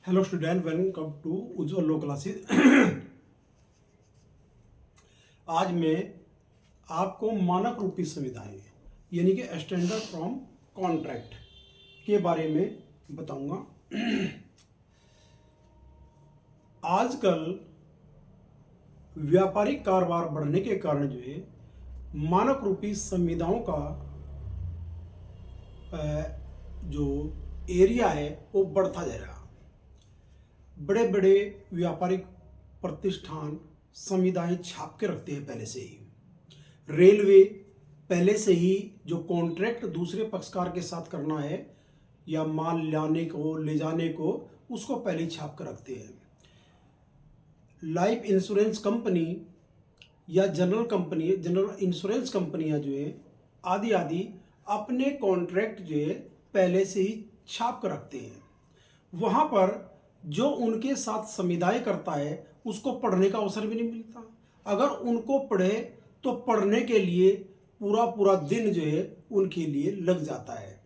Hello student, welcome to Ujjwal लो classes. आज मैं आपको मानक रूपी संविदाएं यानी कि स्टैंडर्ड फ्रॉम कॉन्ट्रैक्ट के बारे में बताऊंगा। आजकल व्यापारिक कारोबार बढ़ने के कारण जो है मानक रूपी संविदाओं का जो एरिया है वो बढ़ता जा रहा है। बड़े बड़े व्यापारिक प्रतिष्ठान संविदाएं छाप के रखते हैं पहले से ही। रेलवे पहले से ही जो कॉन्ट्रैक्ट दूसरे पक्षकार के साथ करना है या माल लाने को ले जाने को, उसको पहले ही छाप कर रखते हैं। लाइफ इंश्योरेंस कंपनी या जनरल इंश्योरेंस कंपनियां जो है आदि आदि अपने कॉन्ट्रैक्ट जो है पहले से ही छाप कर रखते हैं। वहाँ पर जो उनके साथ संविदाएं करता है उसको पढ़ने का अवसर भी नहीं मिलता। अगर उनको पढ़े तो पढ़ने के लिए पूरा पूरा दिन जो है उनके लिए लग जाता है।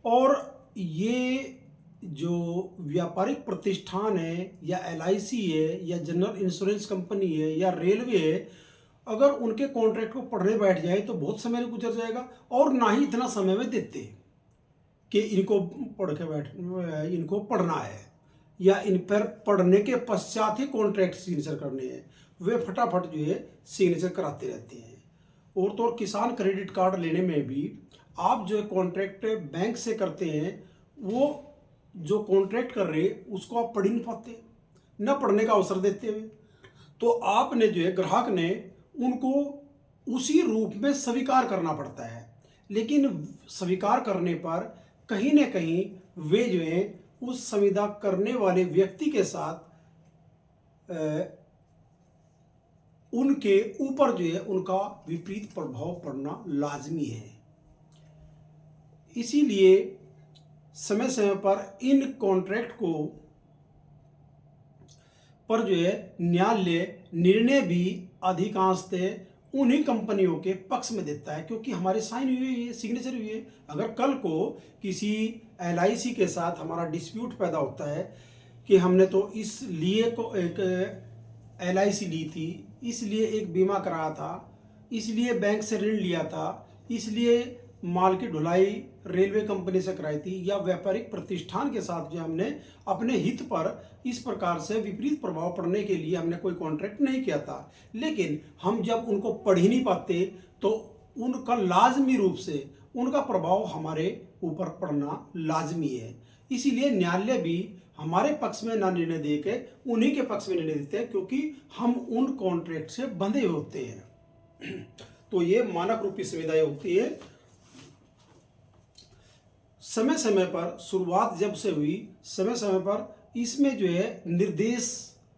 और ये जो व्यापारिक प्रतिष्ठान है या LIC है या जनरल इंश्योरेंस कंपनी है या रेलवे है, अगर उनके कॉन्ट्रैक्ट को पढ़ने बैठ जाए तो बहुत समय गुजर जाएगा और ना ही इतना समय में देते कि इनको इनको पढ़ना है या इन पर पढ़ने के पश्चात ही कॉन्ट्रैक्ट सिग्नेचर करने हैं। वे फटाफट जो है सिग्नेचर कराते रहते हैं। और तो और किसान क्रेडिट कार्ड लेने में भी आप जो कॉन्ट्रैक्ट बैंक से करते हैं, वो जो कॉन्ट्रैक्ट कर रहे उसको आप पढ़ ही नहीं पाते, न पढ़ने का अवसर देते हुए। तो आपने जो है ग्राहक ने उनको उसी रूप में स्वीकार करना पड़ता है। लेकिन स्वीकार करने पर कहीं ना कहीं वे जो है उस संविदा करने वाले व्यक्ति के साथ उनके ऊपर जो है उनका विपरीत प्रभाव पड़ना लाजमी है। इसीलिए समय समय पर इन कॉन्ट्रैक्ट को पर जो है न्यायालय निर्णय भी अधिकांशतः उन्हीं कंपनियों के पक्ष में देता है, क्योंकि हमारे साइन हुए है, सिग्नेचर हुई है। अगर कल को किसी LIC के साथ हमारा डिस्प्यूट पैदा होता है कि हमने तो इसलिए को एक LIC ली थी, इसलिए एक बीमा कराया था, इसलिए बैंक से ऋण लिया था, इसलिए माल की ढुलाई रेलवे कंपनी से कराई थी, या व्यापारिक प्रतिष्ठान के साथ जो हमने अपने हित पर इस प्रकार से विपरीत प्रभाव पड़ने के लिए हमने कोई कॉन्ट्रैक्ट नहीं किया था, लेकिन हम जब उनको पढ़ ही नहीं पाते तो उनका लाजमी रूप से उनका प्रभाव हमारे ऊपर पड़ना लाजमी है। इसीलिए न्यायालय भी हमारे पक्ष में ना निर्णय दे के उन्हीं के पक्ष में निर्णय देते हैं, क्योंकि हम उन कॉन्ट्रैक्ट से बंधे होते हैं। तो ये मानक रूपी सुविधाएं होती है। समय समय पर शुरुआत जब से हुई, समय समय पर इसमें जो है निर्देश,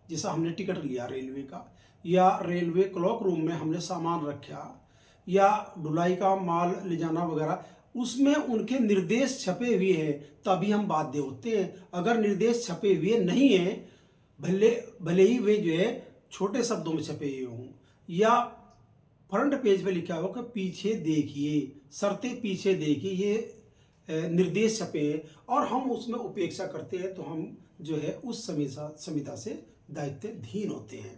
जैसा हमने टिकट लिया रेलवे का या रेलवे क्लॉक रूम में हमने सामान रखा या ढुलाई का माल ले जाना वगैरह, उसमें उनके निर्देश छपे हुए हैं तभी हम बाध्य होते हैं। अगर निर्देश छपे हुए नहीं हैं, भले ही वे जो है छोटे शब्दों में छपे हुए हों या फ्रंट पेज पे लिखा हो कि पीछे देखिए, शर्तें पीछे देखिए, ये निर्देश छपे और हम उसमें उपेक्षा करते हैं, तो हम जो है उस संविदा से दायित्वहीन होते हैं।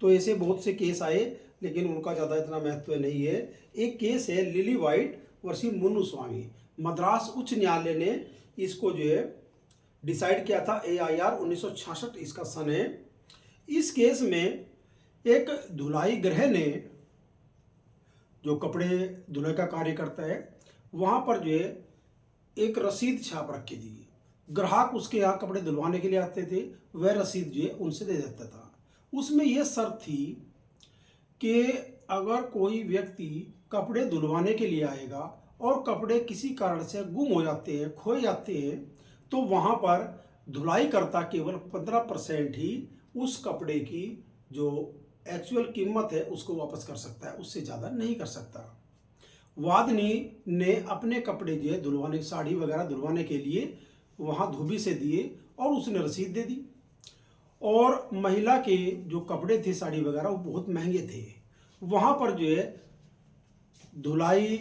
तो ऐसे बहुत से केस आए, लेकिन उनका ज़्यादा इतना महत्व नहीं है। एक केस है लिली वाइट वर्सेस मुन्नुस्वामी। मद्रास उच्च न्यायालय ने इसको जो है डिसाइड किया था। AIR 1966 इसका सन है। इस केस में एक धुलाई गृह ने, जो कपड़े धुलाई का कार्य करता है, वहाँ पर जो है एक रसीद छाप रखी थी। ग्राहक उसके यहाँ कपड़े धुलवाने के लिए आते थे, वह रसीद जो है उनसे दे देता था। उसमें यह शर्त थी कि अगर कोई व्यक्ति कपड़े धुलवाने के लिए आएगा और कपड़े किसी कारण से गुम हो जाते हैं, खो जाते हैं, तो वहाँ पर धुलाई करता केवल 15% ही उस कपड़े की जो एक्चुअल कीमत है उसको वापस कर सकता है, उससे ज़्यादा नहीं कर सकता। वादनी ने अपने कपड़े जो है धुलवाने, साड़ी वगैरह धुलवाने के लिए वहाँ धोबी से दिए और उसने रसीद दे दी। और महिला के जो कपड़े थे, साड़ी वगैरह, वो बहुत महंगे थे। वहाँ पर जो है धुलाई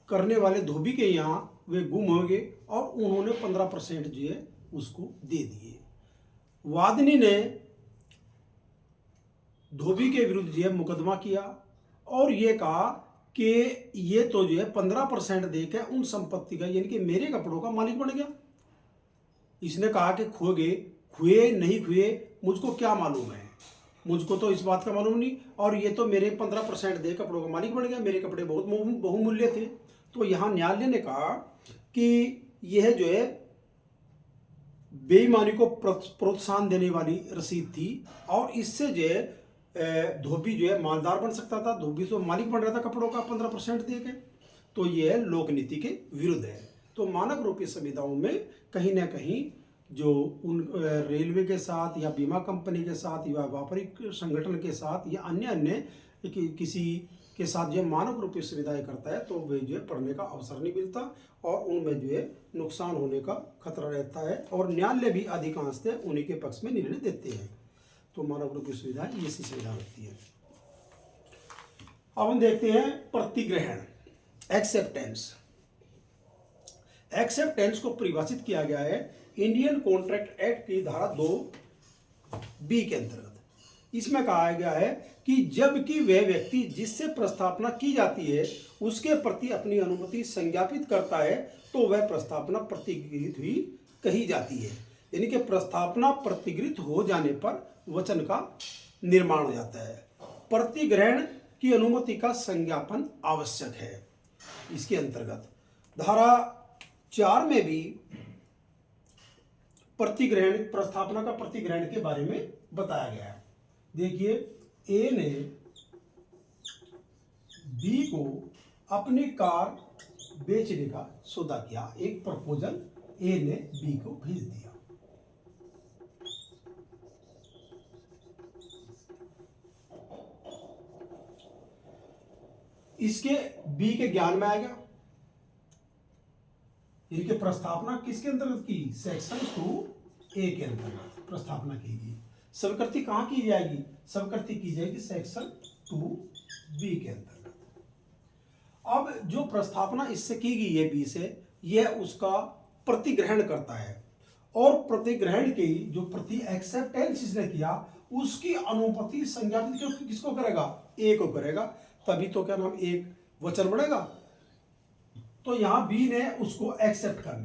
करने वाले धोबी के यहाँ वे गुम हो गए और उन्होंने 15% जो है उसको दे दिए। वादनी ने धोबी के विरुद्ध जो है मुकदमा किया और ये कहा कि ये तो जो है 15% देकर उन संपत्ति का यानी कि मेरे कपड़ों का मालिक बन गया। इसने कहा कि खो गए, हुए नहीं हुए मुझको क्या मालूम है, मुझको तो इस बात का मालूम नहीं, और ये तो मेरे 15% दे कपड़ों का मालिक बन गया, मेरे कपड़े बहुत बहुमूल्य थे। तो यहाँ न्यायालय ने कहा कि यह जो है बेईमानी को प्रोत्साहन देने वाली रसीद थी और इससे जो है धोबी जो है मालदार बन सकता था, धोबी तो मालिक बन रहा था कपड़ों का 15% दे के। तो यह लोक नीति के विरुद्ध है। तो मानक रूपी संविदाओं में कहीं ना कहीं जो उन रेलवे के साथ या बीमा कंपनी के साथ या व्यापारिक संगठन के साथ या अन्य किसी के साथ जो मानव रूपी सुविधाएं करता है तो वे जो है पढ़ने का अवसर नहीं मिलता और उनमें जो है नुकसान होने का खतरा रहता है और न्यायालय भी अधिकांशतः उन्हीं के पक्ष में निर्णय देते हैं। तो मानव रूपी सुविधाएं ये सी सुविधा होती है। अब हम देखते हैं प्रतिग्रहण, एक्सेप्टेंस। एक्सेप्टेंस को परिभाषित किया गया है इंडियन कॉन्ट्रैक्ट एक्ट की धारा 2B के अंतर्गत। इसमें कहा गया है कि जबकि वह व्यक्ति जिससे प्रस्तावना की जाती है उसके प्रति अपनी अनुमति संज्ञापित करता है तो वह प्रस्तावना प्रतिगृहित हुई कही जाती है। यानी कि प्रस्तावना प्रतिगृहित हो जाने पर वचन का निर्माण हो जाता है। प्रतिग्रहण की अनुमति का संज्ञापन आवश्यक है। इसके अंतर्गत धारा 4 में भी प्रतिग्रहण, प्रस्तावना का प्रतिग्रहण के बारे में बताया गया है। देखिए, ए ने बी को अपनी कार बेचने का सौदा किया। एक प्रपोजल ए ने बी को भेज दिया। इसके बी के ज्ञान में आएगा। इनके प्रस्तावना किसके अंतर्गत की? सेक्शन 2A के अंतर्गत प्रस्तावना की गई। स्वीकृति कहां की जाएगी? स्वीकृति की जाएगी सेक्शन 2B के अंतर्गत। अब जो प्रस्तावना इससे की गई है बी से, यह उसका प्रतिग्रहण करता है और प्रतिग्रहण की जो प्रति एक्सेप्टेंस इसने किया उसकी अनुमति संज्ञापित किसको करेगा? ए को करेगा। तभी तो क्या नाम एक वचन बढ़ेगा। तो यहां बी ने उसको एक्सेप्ट कर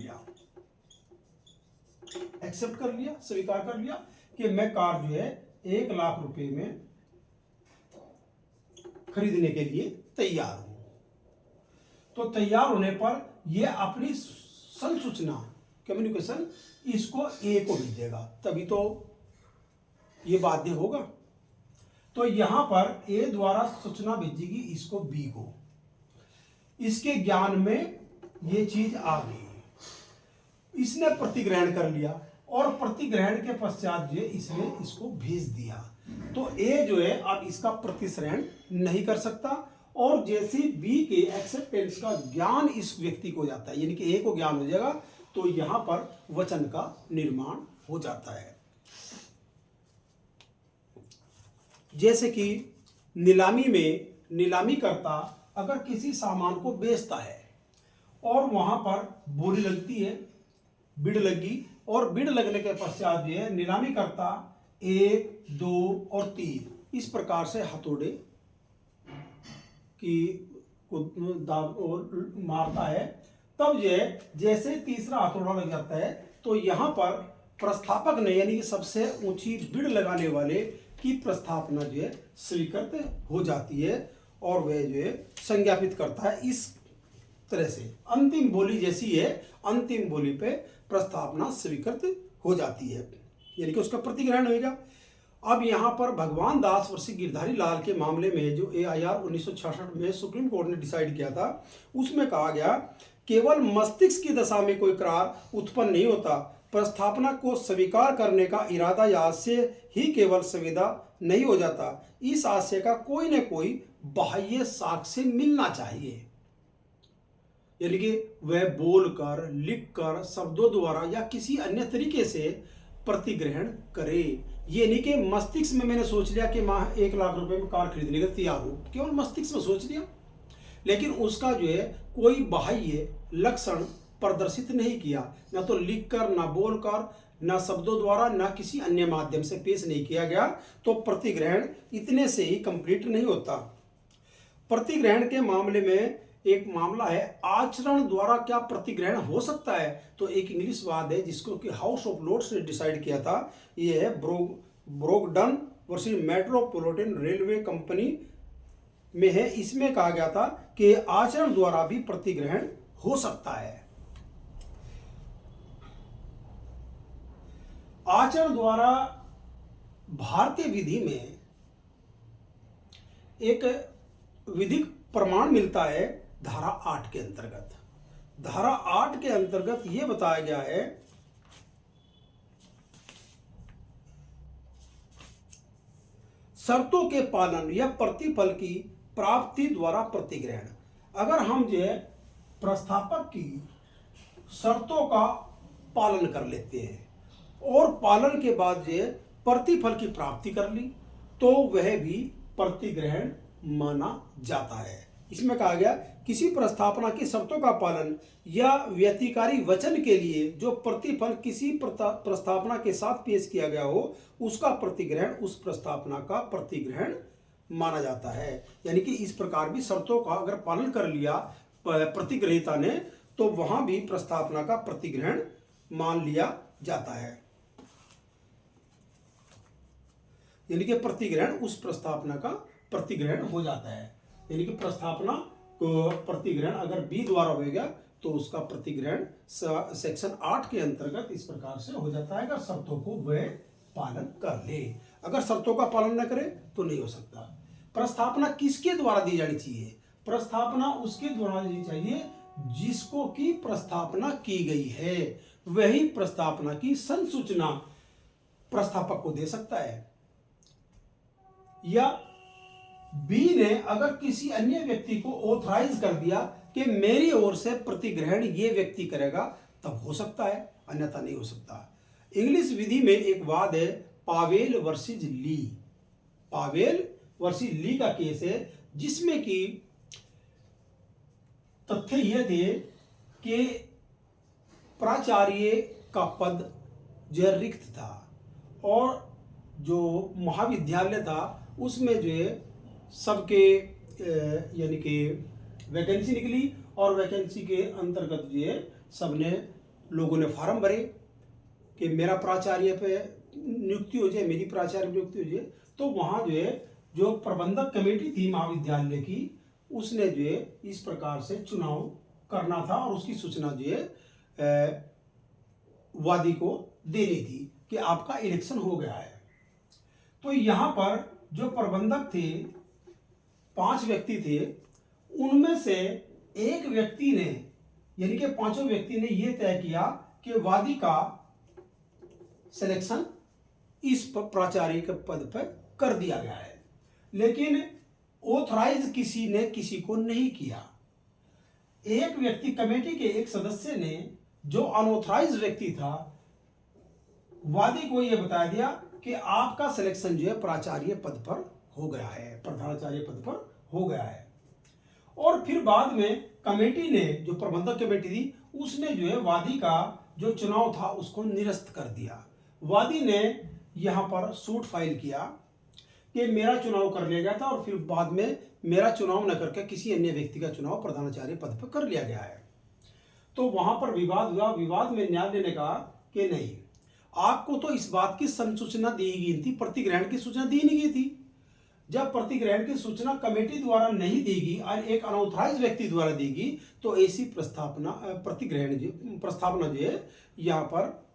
लिया, स्वीकार कर लिया कि मैं कार जो है 1 लाख रुपए में खरीदने के लिए तैयार हूं। तो तैयार होने पर यह अपनी संसूचना कम्युनिकेशन इसको ए को भेजेगा, तभी तो ये बाध्य होगा। तो यहां पर ए द्वारा सूचना भेजेगी इसको बी को। इसके ज्ञान में ये चीज आ गई, इसने प्रतिग्रहण कर लिया और प्रतिग्रहण के पश्चात जो इसने इसको भेज दिया। तो ए जो है अब इसका प्रतिश्रहण नहीं कर सकता और जैसे बी के एक्सेप्टेंस का ज्ञान इस व्यक्ति को जाता है, यानी कि ए को ज्ञान हो जाएगा, तो यहां पर वचन का निर्माण हो जाता है। जैसे कि नीलामी में नीलामीकर्ता अगर किसी सामान को बेचता है और वहां पर बोली लगती है, बिड लगी, और बिड लगने के पश्चात जो है नीलामीकर्ता 1, 2 और 3 इस प्रकार से हथौड़े की दाव और मारता है। तब जो है जैसे तीसरा हथौड़ा लग जाता है तो यहां पर प्रस्तावक ने यानी कि सबसे ऊंची बिड लगाने वाले की प्रस्तावना जो है स्वीकृत हो जाती है और वह जो है संज्ञापित करता है। इस तरह से अंतिम बोली जैसी है, अंतिम बोली पे प्रस्तावना स्वीकृत हो जाती है, यानी कि उसका प्रतिग्रहण होगा। अब यहाँ पर भगवान दास वर्षी गिरधारी लाल के मामले में जो AIR 1966 में सुप्रीम कोर्ट ने डिसाइड किया था, उसमें कहा गया केवल मस्तिष्क की दशा में कोई करार उत्पन्न नहीं होता। प्रस्तावना को स्वीकार करने का इरादा या आशय ही केवल संविदा नहीं हो जाता। इस आशय का कोई न कोई बाह्य साक्ष्य मिलना चाहिए, यानी कि वह बोलकर, लिखकर, शब्दों द्वारा या किसी अन्य तरीके से प्रतिग्रहण करे। ये नहीं कि मस्तिष्क में मैंने सोच लिया कि मैं 1 लाख रुपए में कार खरीदने का तैयार हूं, केवल मस्तिष्क में सोच लिया, लेकिन उसका जो है कोई बाह्य लक्षण प्रदर्शित नहीं किया, ना तो लिखकर, ना बोलकर, ना शब्दों द्वारा, ना किसी अन्य माध्यम से पेश नहीं किया गया, तो प्रतिग्रहण इतने से ही कंप्लीट नहीं होता। प्रतिग्रहण के मामले में एक मामला है आचरण द्वारा क्या प्रतिग्रहण हो सकता है। तो एक इंग्लिश वाद है जिसको कि हाउस ऑफ लॉर्ड्स ने डिसाइड किया था, ये है ब्रोगडन वर्सेस मेट्रोपॉलिटन रेलवे कंपनी में है। इसमें कहा गया था कि आचरण द्वारा भी प्रतिग्रहण हो सकता है। आचरण द्वारा भारतीय विधि में एक विधिक प्रमाण मिलता है धारा 8 के अंतर्गत। धारा 8 के अंतर्गत यह बताया गया है शर्तों के पालन या प्रतिफल की प्राप्ति द्वारा प्रतिग्रहण। अगर हम जो है प्रस्थापक की शर्तों का पालन कर लेते हैं और पालन के बाद जो है प्रतिफल की प्राप्ति कर ली, तो वह भी प्रतिग्रहण माना जाता है। इसमें कहा गया किसी प्रस्थापना की शर्तों का पालन या व्यतिकारी वचन के लिए जो प्रतिफल किसी प्रस्थापना के साथ पेश किया गया हो, उसका प्रतिग्रहण उस प्रस्थापना का प्रतिग्रहण माना जाता है। यानी कि इस प्रकार भी शर्तों का अगर पालन कर लिया प्रतिग्रहीता ने, तो वहां भी प्रस्थापना का प्रतिग्रहण मान लिया जाता है। यानी कि प्रतिग्रहण उस प्रस्थापना का प्रतिग्रहण हो जाता है। यानी कि प्रस्थापना को प्रतिग्रहण अगर बी द्वारा होगा तो उसका प्रतिग्रहण सेक्शन 8 के अंतर्गत इस प्रकार से हो जाता है, अगर शर्तों को वह पालन कर ले। अगर शर्तों का पालन न करे तो नहीं हो सकता। प्रस्थापना किसके द्वारा दी जानी चाहिए? प्रस्थापना उसके द्वारा दी चाहिए जिसको की प्रस्थापना की गई है, वही प्रस्थापना की संसूचना प्रस्थापक को दे सकता है। या बी ने अगर किसी अन्य व्यक्ति को ऑथराइज कर दिया कि मेरी ओर से प्रतिग्रहण ये व्यक्ति करेगा, तब हो सकता है, अन्यथा नहीं हो सकता। इंग्लिश विधि में एक वाद है पावेल वर्सेस ली। पावेल वर्सेस ली का केस है जिसमें कि तथ्य यह थे कि प्राचार्य का पद जो रिक्त था और जो महाविद्यालय था उसमें जो है सबके यानी कि वैकेंसी निकली और वैकेंसी के अंतर्गत जो है सबने लोगों ने फार्म भरे कि मेरा प्राचार्य पे नियुक्ति हो जाए, मेरी प्राचार्य नियुक्ति हो जाए। तो वहाँ जो है जो प्रबंधक कमेटी थी महाविद्यालय की, उसने जो है इस प्रकार से चुनाव करना था और उसकी सूचना जो है वादी को देनी थी कि आपका इलेक्शन हो गया है। तो यहाँ पर जो प्रबंधक थे 5 व्यक्ति थे, उनमें से एक व्यक्ति ने यानी कि पांचों व्यक्ति ने यह तय किया कि वादी का सिलेक्शन इस प्राचार्य के पद पर कर दिया गया है, लेकिन ऑथराइज किसी ने किसी को नहीं किया। एक व्यक्ति कमेटी के एक सदस्य ने जो अनऑथराइज व्यक्ति था, वादी को यह बता दिया कि आपका सिलेक्शन जो है प्राचार्य पद पर हो गया है, प्रधानाचार्य पद पर हो गया है। और फिर बाद में कमेटी ने, जो प्रबंधक कमेटी थी, उसने जो है वादी का जो चुनाव था उसको निरस्त कर दिया। वादी ने यहाँ पर सूट फाइल किया कि मेरा चुनाव कर लिया गया था और फिर बाद में मेरा चुनाव न करके किसी अन्य व्यक्ति का चुनाव प्रधानाचार्य पद पर कर लिया गया है। तो वहां पर विवाद हुआ। विवाद में न्यायालय ने कहा कि नहीं, आपको तो इस बात की संसूचना दी गई थी, प्रतिग्रहण की सूचना दी नहीं गई थी। जब प्रतिग्रहण की सूचना कमेटी द्वारा नहीं दी गई और एक अनऑथराइज व्यक्ति द्वारा दी गई, तो ऐसी प्रस्थापना जो है यहाँ पर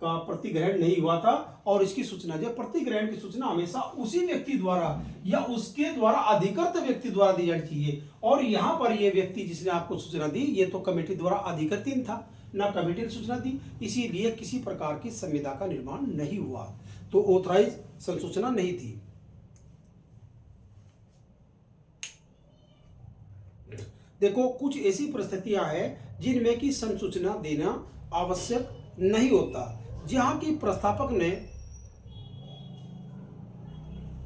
का प्रतिग्रहण नहीं हुआ था। और इसकी सूचना जो प्रतिग्रहण की सूचना हमेशा उसी व्यक्ति द्वारा या उसके द्वारा अधिकृत व्यक्ति द्वारा दी जानी चाहिए। और यहाँ पर यह व्यक्ति जिसने आपको सूचना दी, ये तो कमेटी द्वारा अधिकृत था, ना कमेटी ने सूचना दी, इसीलिए किसी प्रकार की संविदा का निर्माण नहीं हुआ, तो ऑथराइज संसूचना नहीं थी। देखो, कुछ ऐसी परिस्थितियां हैं जिनमें कि संसूचना देना आवश्यक नहीं होता, जहां की प्रस्थापक ने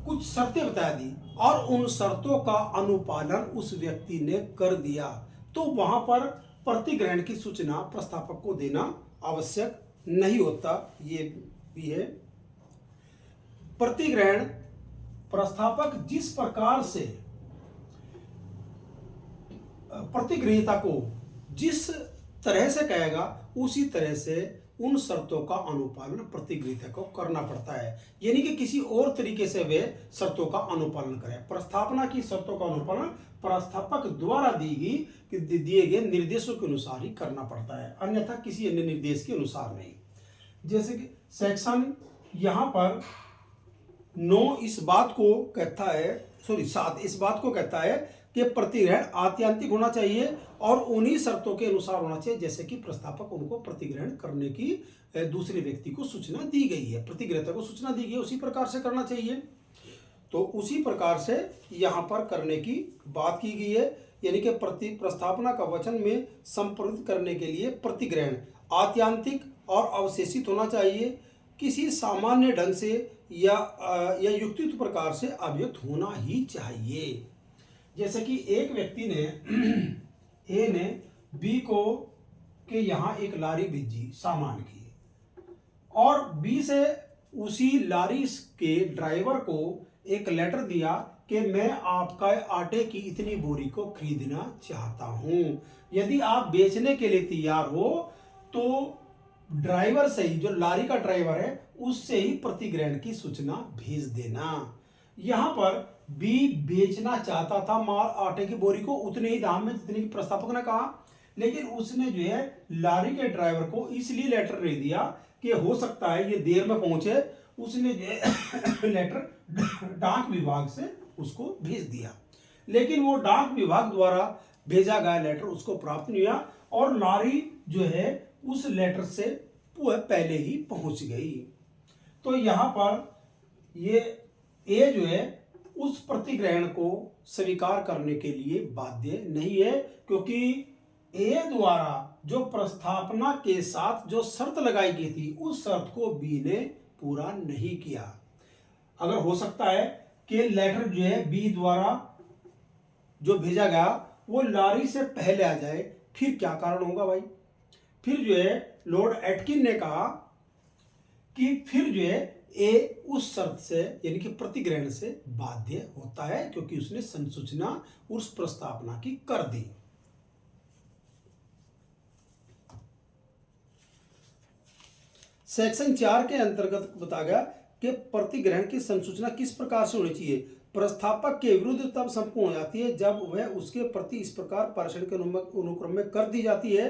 कुछ शर्तें बता दी और उन शर्तों का अनुपालन उस व्यक्ति ने कर दिया, तो वहां पर प्रतिग्रहण की सूचना प्रस्तावक को देना आवश्यक नहीं होता, ये भी है। प्रतिग्रहण प्रस्तावक जिस प्रकार से प्रतिगृहीता को जिस तरह से कहेगा उसी तरह से उन शर्तों का अनुपालन प्रतिगृहीता को करना पड़ता है, यानी कि किसी और तरीके से वे शर्तों का अनुपालन करें। प्रस्तावना की शर्तों का अनुपालन प्रस्तावक द्वारा दिए गए निर्देशों के अनुसार ही करना पड़ता है, अन्यथा किसी अन्य निर्देश के अनुसार नहीं। जैसे कि सेक्शन यहाँ पर 9 इस बात को कहता है, 7 इस बात को कहता है कि प्रतिग्रहण आत्यांतिक होना चाहिए और उन्हीं शर्तों के अनुसार होना चाहिए जैसे कि प्रस्तावक उनको प्रतिग्रहण करने की दूसरे व्यक्ति को सूचना दी गई है, प्रतिग्रहीता को सूचना दी गई है, उसी प्रकार से करना चाहिए। तो उसी प्रकार से यहाँ पर करने की बात की गई है, यानी कि प्रस्तावना का वचन में संप्रेषित करने के लिए प्रतिग्रहण आत्यांतिक और अवशेषित होना चाहिए, किसी सामान्य ढंग से या युक्तियुक्त प्रकार से अभिव्यक्त होना ही चाहिए। जैसे कि एक व्यक्ति ने ए ने बी को के यहाँ एक लारी भेजी सामान की, और बी से उसी लारी के ड्राइवर को एक लेटर दिया कि मैं आपका आटे की इतनी बोरी को खरीदना चाहता हूँ, यदि आप बेचने के लिए तैयार हो तो ड्राइवर से ही, जो लारी का ड्राइवर है उससे ही प्रतिग्रहण की सूचना भेज देना। यहाँ पर बी बेचना चाहता था माल आटे की बोरी को उतने ही दाम में जितने की प्रस्तावक ने कहा, लेकिन उसने जो है लारी के ड्राइवर को इसलिए लेटर नहीं दिया कि हो सकता है ये देर में पहुंचे, उसने जो है लेटर डाक विभाग से उसको भेज दिया, लेकिन वो डाक विभाग द्वारा भेजा गया लेटर उसको प्राप्त नहीं हुआ और लारी जो है उस लेटर से पहले ही पहुंच गई। तो यहाँ पर ये ए जो है उस प्रतिग्रहण को स्वीकार करने के लिए बाध्य नहीं है, क्योंकि ए द्वारा जो प्रस्तावना के साथ जो शर्त लगाई गई थी उस शर्त को बी ने पूरा नहीं किया। अगर हो सकता है कि लेटर जो है बी द्वारा जो भेजा गया वो लारी से पहले आ जाए, फिर क्या कारण होगा भाई? फिर जो है लॉर्ड एटकिन ने कहा कि फिर जो है ए उस शर्त से यानी कि प्रतिग्रहण से बाध्य होता है, क्योंकि उसने संसूचना उस प्रस्तावना की कर दी। सेक्शन 4 के अंतर्गत बताया गया कि प्रतिग्रहण की संसूचना किस प्रकार से होनी चाहिए। प्रस्तावक के विरुद्ध तब संपूर्ण हो जाती है जब वह उसके प्रति इस प्रकार पाषाण के अनुक्रम में कर दी जाती है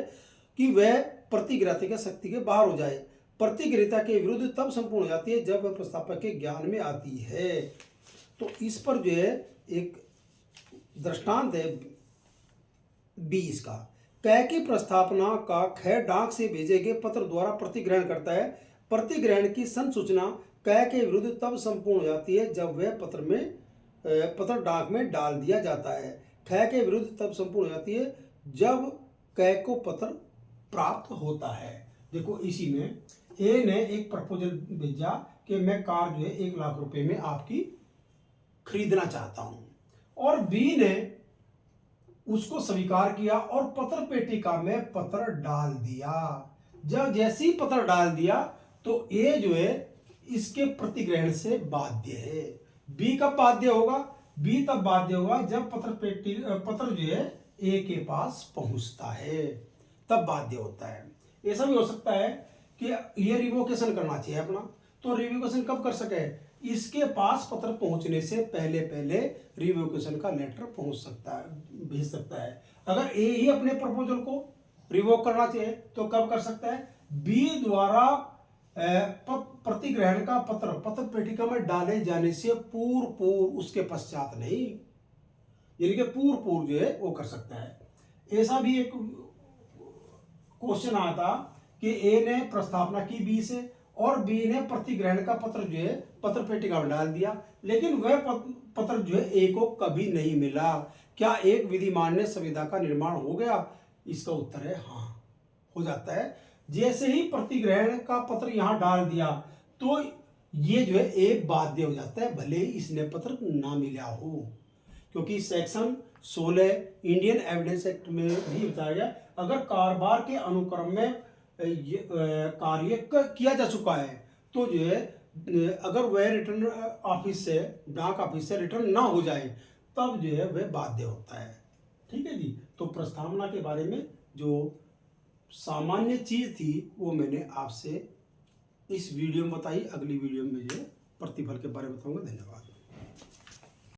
कि वह प्रतिग्रहीता के शक्ति के बाहर हो जाए। प्रतिग्रहीता के विरुद्ध तब संपूर्ण हो जाती है जब वह प्रस्तावक के ज्ञान में आती है। तो इस पर जो है एक दृष्टांत है 20 का। कै की प्रस्तावना का ख डाक से भेजे गए पत्र द्वारा प्रतिग्रहण करता है। प्रतिग्रहण की संसूचना कै के विरुद्ध तब संपूर्ण हो जाती है जब वह पत्र डाक में डाल दिया जाता है। ख के विरुद्ध तब संपूर्ण हो जाती है जब कै को पत्र प्राप्त होता है। देखो इसी में ए ने एक प्रपोजल भेजा कि मैं कार जो है 1 लाख रुपए में आपकी खरीदना चाहता हूं, और बी ने उसको स्वीकार किया और पत्र पेटिका में पत्र डाल दिया। जब जैसे ही पत्र डाल दिया तो ए जो है इसके प्रतिग्रहण से बाध्य है। बी कब बाध्य होगा? बी तब बाध्य होगा जब पत्र जो है ए के पास पहुंचता है, तब बाध्य होता है। ऐसा भी हो सकता है कि ये रिवोकेशन करना चाहिए अपना, तो रिवोकेशन कब कर सके? इसके पास पत्र पहुंचने से पहले रिवोकेशन का लेटर पहुंच सकता है, भेज सकता है। अगर ए ही अपने प्रपोजल को रिवोक करना चाहिए तो कब कर सकता है? बी द्वारा प्रतिग्रहण का पत्र पेटिका में डाले जाने से पूर्व उसके पश्चात नहीं, यानी कि पूर्व जो है वो कर सकता है। ऐसा भी एक क्वेश्चन आया था कि ए ने प्रस्तावना की बी से और बी ने प्रतिग्रहण का पत्र जो है पत्र पेटिका में डाल दिया, लेकिन वह पत्र जो है ए को कभी नहीं मिला। क्या एक विधिमान्य संविदा का निर्माण हो गया? इसका उत्तर है हाँ, हो जाता है। जैसे ही प्रतिग्रहण का पत्र यहां डाल दिया तो ये जो है ए बाध्य हो जाता है, भले ही इसने पत्र ना मिला हो, क्योंकि सेक्शन 16 इंडियन एविडेंस एक्ट में भी बताया गया अगर कारोबार के अनुक्रम में कार्य किया जा चुका है तो जो है अगर वह रिटर्न ऑफिस से, डाक ऑफिस से रिटर्न ना हो जाए तब जो है वह बाध्य होता है। ठीक है जी। तो प्रस्तावना के बारे में जो सामान्य चीज थी वो मैंने आपसे इस वीडियो में बताई। अगली वीडियो में जो प्रतिफल के बारे में बताऊंगा। धन्यवाद।